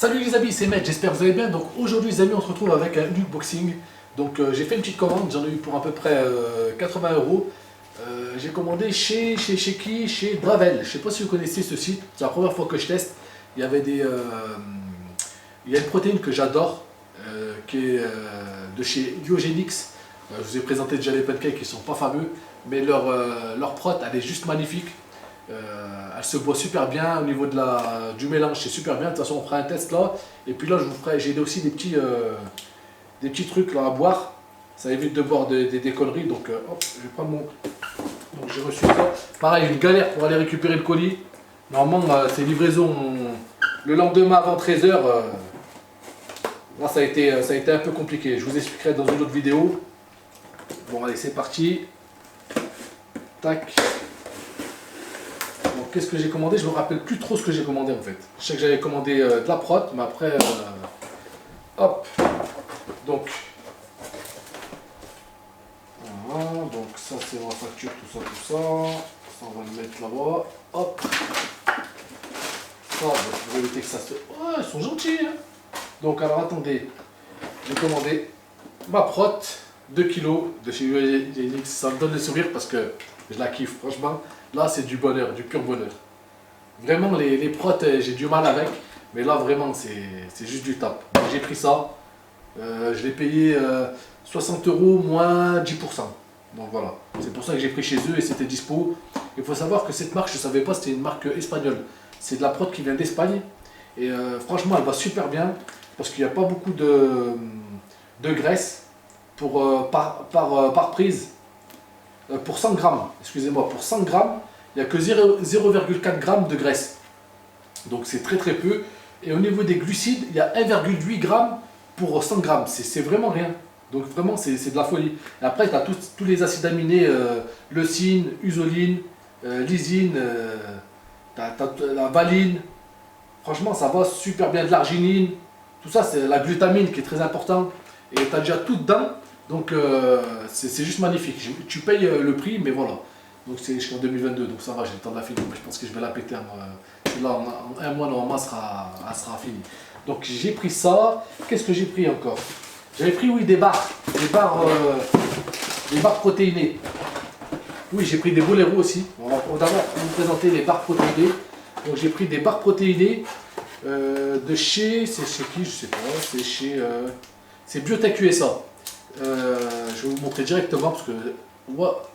Salut les amis, c'est Matt, j'espère que vous allez bien. Donc aujourd'hui les amis, on se retrouve avec un unboxing. Donc j'ai fait une petite commande, j'en ai eu pour à peu près 80 euros. J'ai commandé chez qui? Chez Dravel. Je sais pas si vous connaissez ce site, c'est la première fois que je teste. Il y avait il y a une protéine que j'adore, qui est de chez Iogenix. Je vous ai présenté déjà les pancakes qui sont pas fameux, mais leur prot elle est juste magnifique. Elle se boit super bien au niveau du mélange, c'est super bien. De toute façon, on fera un test là. Et puis là, j'ai aussi des petits trucs là à boire. Ça évite de boire des conneries. Donc, hop, je vais prendre mon. Donc, j'ai reçu ça. Pareil, une galère pour aller récupérer le colis. Normalement, c'est livraison le lendemain avant 13 h. Là, ça a été un peu compliqué. Je vous expliquerai dans une autre vidéo. Bon, allez, c'est parti. Tac. Qu'est-ce que j'ai commandé? Je me rappelle plus trop ce que j'ai commandé en fait. Je sais que j'avais commandé de la prot, mais après, hop. Donc, voilà, donc ça c'est ma facture, tout ça. Ça on va le mettre là-bas. Hop. Ça, vous éviter que ça se. Oh, ils sont gentils. Hein. Donc alors attendez, j'ai commandé ma prot 2 kilos de chez Iogenix. Ça me donne le sourire parce que je la kiffe franchement. Là, c'est du bonheur, du pur bonheur. Vraiment, les protes, j'ai du mal avec. Mais là, vraiment, c'est juste du top. J'ai pris ça. Je l'ai payé 60 euros moins 10%. Donc voilà. C'est pour ça que j'ai pris chez eux et c'était dispo. Il faut savoir que cette marque, je ne savais pas, c'était une marque espagnole. C'est de la prot qui vient d'Espagne. Et franchement, elle va super bien. Parce qu'il n'y a pas beaucoup de graisse par prise. Pour 100 grammes, excusez-moi, pour 100 grammes, il n'y a que 0,4 grammes de graisse. Donc c'est très très peu. Et au niveau des glucides, il y a 1,8 grammes pour 100 grammes. C'est vraiment rien. Donc vraiment, c'est de la folie. Et après, tu as tous les acides aminés, leucine, usoline, lysine, la valine. Franchement, ça va super bien. De l'arginine. Tout ça, c'est la glutamine qui est très important. Et tu as déjà tout dedans. Donc c'est juste magnifique. Tu payes le prix, mais voilà. Donc c'est jusqu'en 2022, donc ça va, j'ai le temps de la finir. Mais je pense que je vais la péter. Là, en un mois, normalement, elle sera finie. Donc j'ai pris ça. Qu'est-ce que j'ai pris encore? J'avais pris, oui, des barres. Des barres protéinées. Oui, j'ai pris des boléros aussi. On va d'abord vous présenter les barres protéinées. Donc j'ai pris des barres protéinées de chez. C'est chez qui? Je sais pas. C'est chez. C'est Biotech USA. Je vais vous montrer directement parce que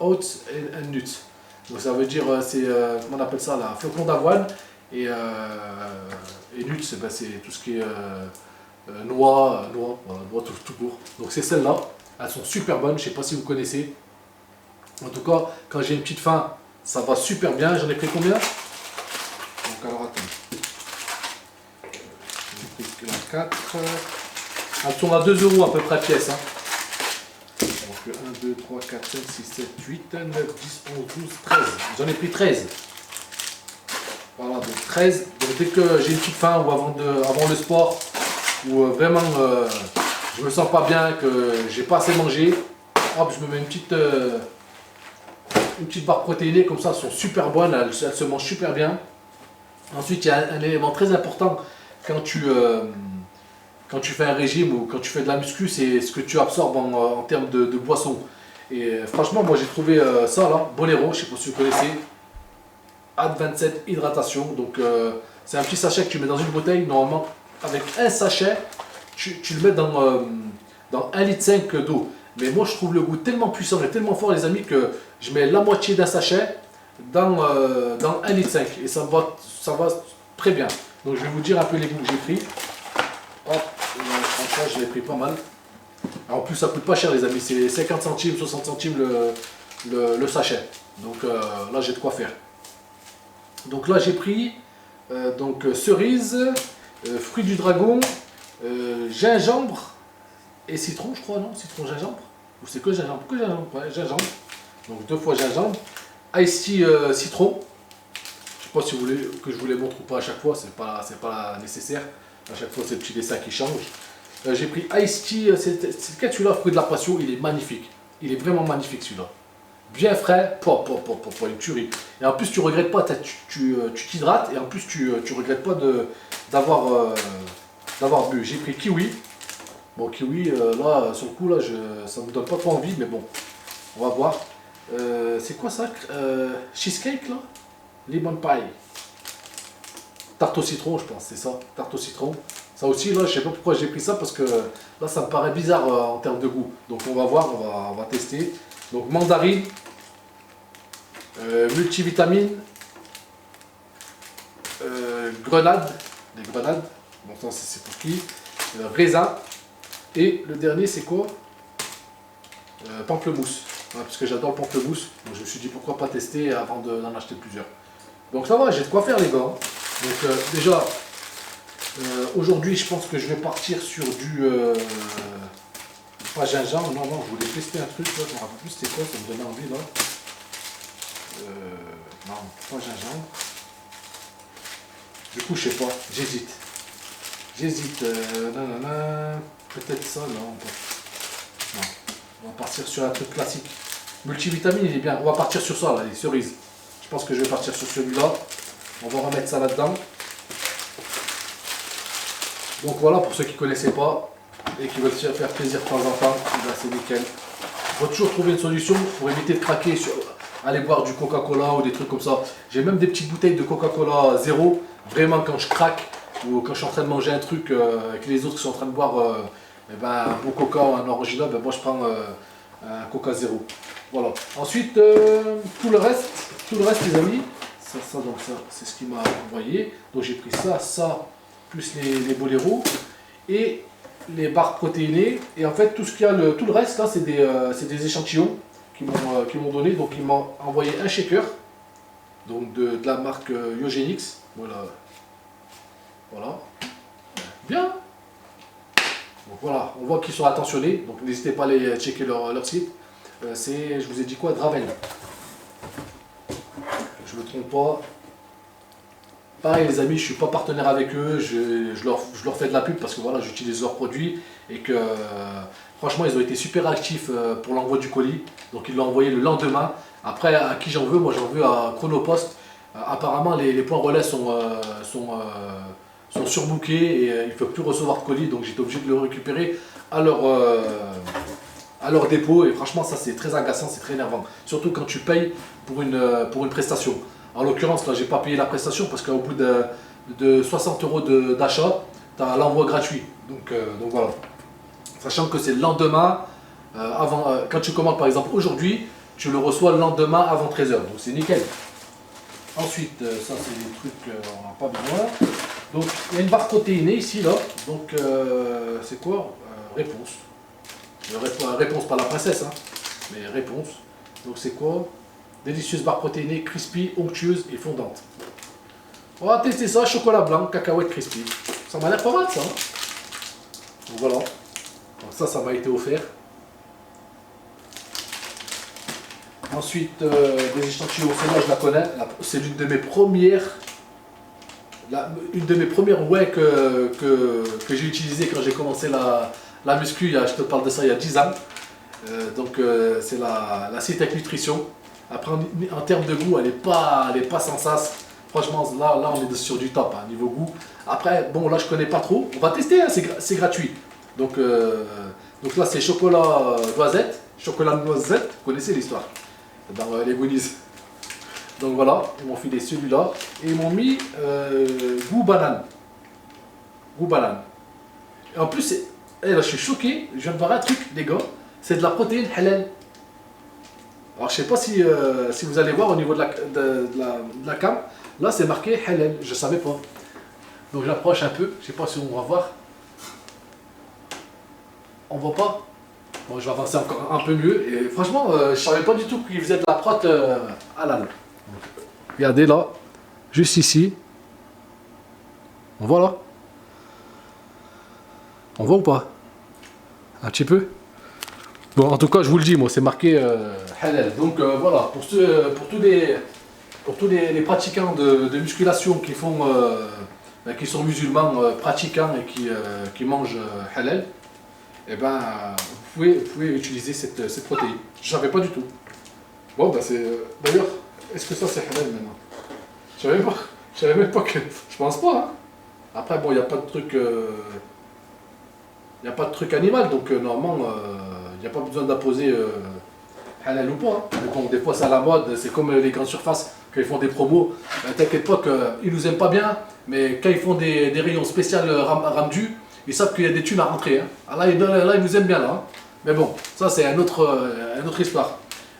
oats and nuts. Donc ça veut dire c'est comment on appelle ça là, flocons d'avoine et nuts c'est tout ce qui est noix tout court. Donc c'est celles-là, elles sont super bonnes, je sais pas si vous connaissez. En tout cas, quand j'ai une petite faim, ça va super bien. J'en ai pris combien? Donc alors attends. J'ai pris la 4. Elles sont à 2 euros à peu près pièce. Hein. 1, 2, 3, 4, 5, 6, 7, 8, 9, 10, 11, 12, 13. J'en ai pris 13. Voilà, donc 13. Donc dès que j'ai une petite faim ou avant le sport, ou vraiment je me sens pas bien, que j'ai pas assez mangé, hop, je me mets une petite barre protéinée, comme ça, elles sont super bonnes, elles se mangent super bien. Ensuite, il y a un élément très important quand tu fais un régime ou quand tu fais de la muscu, c'est ce que tu absorbes en termes de boisson. Et franchement, moi j'ai trouvé ça là, Bolero, je ne sais pas si vous connaissez, Ad27 hydratation. Donc c'est un petit sachet que tu mets dans une bouteille. Normalement, avec un sachet, tu le mets dans 1,5 litre d'eau. Mais moi je trouve le goût tellement puissant et tellement fort, les amis, que je mets la moitié d'un sachet dans 1,5 litre. Et ça va très bien. Donc je vais vous dire un peu les goûts que j'ai pris. Hop, franchement, je l'ai pris pas mal. En plus, ça coûte pas cher, les amis. C'est 50 centimes, 60 centimes le sachet. Donc là, j'ai de quoi faire. Donc là, j'ai pris cerise, fruits du dragon, gingembre et citron, je crois, non? Citron, gingembre? Ou c'est que gingembre? Que gingembre, ouais, gingembre. Donc 2 fois gingembre. Ice tea citron. Je sais pas si vous voulez que je vous les montre ou pas à chaque fois, c'est pas nécessaire. À chaque fois, c'est le petit dessin qui change. J'ai pris Ice Tea, c'est lequel celui-là, fruit de la passion, il est magnifique. Il est vraiment magnifique celui-là. Bien frais, pas une tuerie. Et en plus, tu regrettes pas, tu t'hydrates et en plus, tu regrettes pas d'avoir d'avoir bu. J'ai pris kiwi. Bon, kiwi, là, sur le coup, là, ça me donne pas trop envie, mais bon, on va voir. C'est quoi ça? Cheesecake, là? Lemon pie. Tarte au citron, je pense, c'est ça. Tarte au citron. Ça aussi, là, je sais pas pourquoi j'ai pris ça, parce que là, ça me paraît bizarre en termes de goût. Donc, on va voir, on va tester. Donc, mandarine, multivitamine, grenade, des grenades. Bon, ça, c'est pour qui? Raisin. Et le dernier, c'est quoi? Pamplemousse. Ouais, parce que j'adore le pamplemousse. Donc, je me suis dit, pourquoi pas tester avant d'en acheter plusieurs. Donc, ça va, j'ai de quoi faire, les gars. Donc, déjà... aujourd'hui, je pense que je vais partir sur du... pas gingembre, non, je voulais tester un truc, là, je me rappelle plus c'était quoi, ça me donnait envie, là. Non, pas gingembre. Du coup, je sais pas, j'hésite. Peut-être ça, non, on va partir sur un truc classique. Multivitamine, il est bien, on va partir sur ça, là, les cerises. Je pense que je vais partir sur celui-là. On va remettre ça là-dedans. Donc voilà, pour ceux qui ne connaissaient pas et qui veulent se faire plaisir de temps en temps, c'est nickel. Il faut toujours trouver une solution pour éviter de craquer, aller boire du Coca-Cola ou des trucs comme ça. J'ai même des petites bouteilles de Coca-Cola zéro. Vraiment, quand je craque ou quand je suis en train de manger un truc et que les autres sont en train de boire un bon Coca ou un original, moi je prends un Coca zéro. Voilà. Ensuite, tout le reste les amis, ça c'est ce qu'il m'a envoyé. Donc j'ai pris ça. Plus les boléros et les barres protéinées, et en fait tout le reste là c'est des échantillons qui m'ont donné. Donc ils m'ont envoyé un shaker, donc de la marque Yogenix. Voilà bien. Donc voilà, on voit qu'ils sont attentionnés, donc n'hésitez pas à aller checker leur site. Je vous ai dit quoi, Draven, je me trompe pas. Pareil les amis, je ne suis pas partenaire avec eux, je leur fais de la pub parce que voilà, j'utilise leurs produits et que franchement ils ont été super actifs pour l'envoi du colis. Donc ils l'ont envoyé le lendemain. Après, à qui j'en veux? Moi j'en veux à Chronopost. Apparemment les points relais sont surbookés et il ne faut plus recevoir de colis, donc j'étais obligé de le récupérer à leur dépôt. Et franchement ça c'est très agaçant, c'est très énervant. Surtout quand tu payes pour une prestation. En l'occurrence, là, j'ai pas payé la prestation parce qu'au bout de 60 € d'achat, tu as l'envoi gratuit. Donc voilà. Sachant que c'est le lendemain, quand tu commandes par exemple aujourd'hui, tu le reçois le lendemain avant 13 h. Donc c'est nickel. Ensuite, ça c'est des trucs on n'a pas besoin. Donc il y a une barre protéinée ici, là. Donc c'est quoi? Réponse. Réponse, pas la princesse, hein, mais réponse. Donc c'est quoi? Délicieuse barre protéinée, crispy, onctueuse et fondante. On va tester ça, chocolat blanc, cacahuète crispy. Ça m'a l'air pas mal ça. Hein. Donc voilà. Donc ça m'a été offert. Ensuite, des échantillons, celle-là je la connais. C'est l'une de mes premières. Une de mes premières que j'ai utilisées quand j'ai commencé la muscu. Je te parle de ça il y a 10 ans. C'est la Cytec Nutrition. Après, en termes de goût, elle n'est pas sans sas. Franchement, là on est sur du top, hein, niveau goût. Après, bon, là je connais pas trop. On va tester, hein, c'est gratuit. Donc là, c'est chocolat noisette. Chocolat noisette, vous connaissez l'histoire dans les goonies. Donc voilà, ils m'ont filé celui-là. Et ils m'ont mis goût banane. Goût banane. Et en plus, là je suis choqué. Je viens de voir un truc, les gars. C'est de la protéine halal. Alors je sais pas si vous allez voir au niveau de la cam, là c'est marqué halal, je savais pas. Donc j'approche un peu, je sais pas si on va voir. On voit pas. Bon, je vais avancer encore un peu mieux. Et franchement, je savais pas du tout qu'ils faisaient de la prot halal. Regardez là, juste ici. On voit là. On voit ou pas? Un petit peu. Bon, en tout cas, je vous le dis, moi, c'est marqué halal. Donc voilà, pour tous les pratiquants de musculation qui qui sont musulmans pratiquants et qui mangent halal, eh ben, vous pouvez utiliser cette protéine. Je ne savais pas du tout. Bon, ben c'est. D'ailleurs, est-ce que ça c'est halal maintenant? Je savais même pas que. Je pense pas, hein. Après, bon, il n'y a pas de truc. Il n'y a pas de truc animal, donc normalement, il n'y a pas besoin d'apposer halal ou pas. Hein. Mais bon, des fois, c'est à la mode, c'est comme les grandes surfaces, quand ils font des promos. T'inquiète pas qu'ils nous aiment pas bien, mais quand ils font des rayons spéciaux Ramdu, ils savent qu'il y a des thunes à rentrer. Hein. Ah, là, ils nous aiment bien, là. Hein. Mais bon, ça, c'est une autre histoire.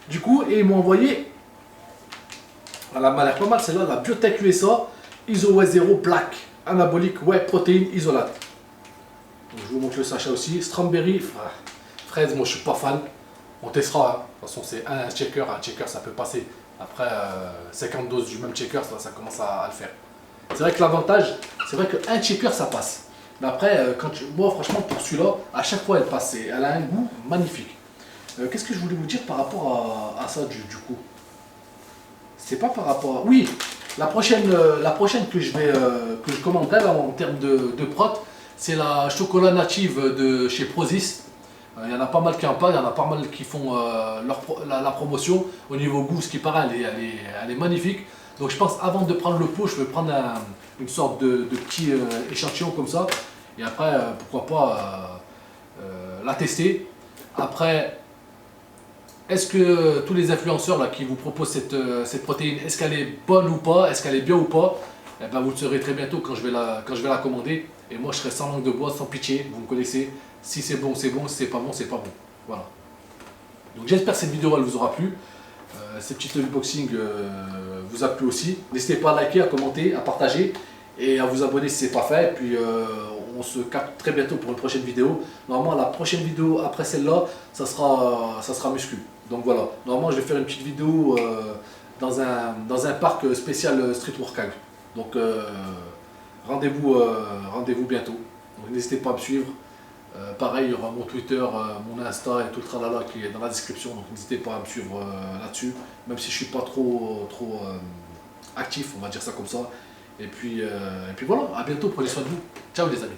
Du coup, et ils m'ont envoyé, elle m'a l'air pas mal, celle-là, la Biotech USA, ISO 0 Black, anabolique, protéines, isolate. Donc, je vous montre le sachet aussi. Strawberry, fraise, moi je suis pas fan. On testera. Hein. De toute façon, c'est un checker ça peut passer. Après 50 doses du même checker, ça commence à le faire. C'est vrai que l'avantage, c'est vrai qu'un checker ça passe. Mais après, moi franchement, pour celui-là, à chaque fois elle passe. Elle a un goût magnifique. Qu'est-ce que je voulais vous dire par rapport à ça du coup? C'est pas par rapport à. Oui, la prochaine que je commanderai en termes de prot, c'est la chocolat native de chez Prozis. Il y en a pas mal qui en parlent, il y en a pas mal qui font la promotion. Au niveau goût, ce qui paraît, elle est magnifique. Donc je pense avant de prendre le pot, je vais prendre une sorte de petit échantillon comme ça. Et après, pourquoi pas la tester. Après, est-ce que tous les influenceurs là, qui vous proposent cette protéine, est-ce qu'elle est bonne ou pas, est-ce qu'elle est bien ou pas? Eh ben, vous le saurez très bientôt quand je vais la commander. Et moi je serai sans langue de bois, sans pitié, vous me connaissez. Si c'est bon, c'est bon, si c'est pas bon, c'est pas bon. Voilà. Donc j'espère que cette vidéo elle vous aura plu. Cette petite unboxing vous a plu aussi. N'hésitez pas à liker, à commenter, à partager et à vous abonner si ce n'est pas fait. Et puis on se capte très bientôt pour une prochaine vidéo. Normalement la prochaine vidéo après celle-là, ça sera muscu. Donc voilà, normalement je vais faire une petite vidéo dans un parc spécial street workout. Donc rendez-vous bientôt. Donc n'hésitez pas à me suivre. Pareil, il y aura mon Twitter, mon Insta et tout le tralala qui est dans la description. Donc n'hésitez pas à me suivre là-dessus. Même si je suis pas trop actif, on va dire ça comme ça. Et puis voilà, à bientôt, prenez soin de vous. Ciao les amis.